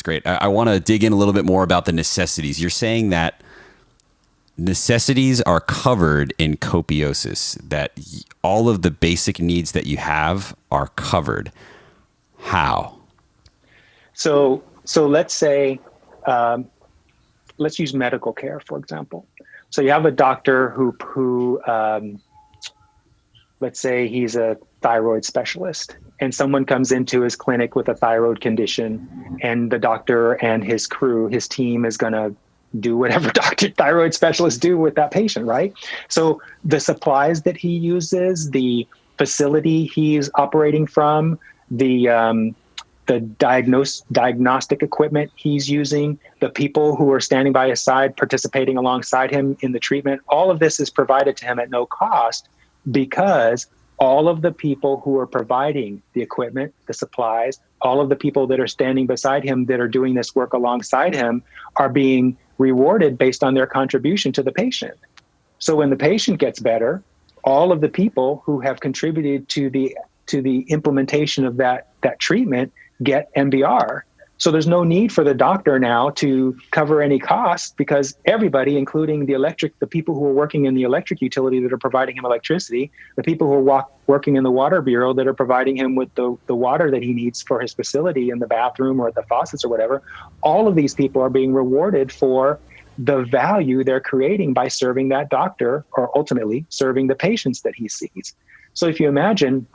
great. I want to dig in a little bit more about the necessities. You're saying that necessities are covered in Copiosis, that all of the basic needs that you have are covered. How? So let's say, let's use medical care, for example. So you have a doctor who let's say he's a thyroid specialist, and someone comes into his clinic with a thyroid condition, and the doctor and his crew, his team, is going to do whatever thyroid specialists do with that patient, right? So the supplies that he uses, the facility he's operating from, the diagnostic equipment he's using, the people who are standing by his side, participating alongside him in the treatment, all of this is provided to him at no cost, because all of the people who are providing the equipment, the supplies, all of the people that are standing beside him that are doing this work alongside him are being rewarded based on their contribution to the patient. So when the patient gets better, all of the people who have contributed to the implementation of that treatment get MBR. So there's no need for the doctor now to cover any costs, because everybody, including the people who are working in the electric utility that are providing him electricity, the people who are working in the water bureau that are providing him with the water that he needs for his facility in the bathroom or at the faucets or whatever, all of these people are being rewarded for the value they're creating by serving that doctor, or ultimately serving the patients that he sees. So if you imagine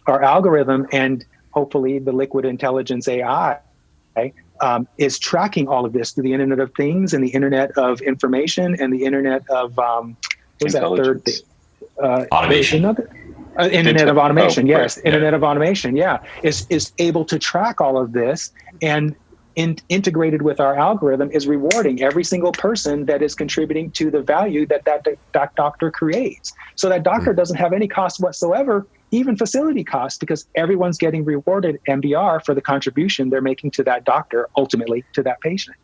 our algorithm and hopefully the liquid intelligence AI is tracking all of this through the Internet of Things and the Internet of Information and the Internet of what's that third thing? Automation. Internet of Automation, yes. Right. Internet of Automation, yeah, is able to track all of this, and integrated with our algorithm is rewarding every single person that is contributing to the value that doctor creates. So that doctor doesn't have any cost whatsoever, even facility costs, because everyone's getting rewarded MBR for the contribution they're making to that doctor, ultimately to that patient.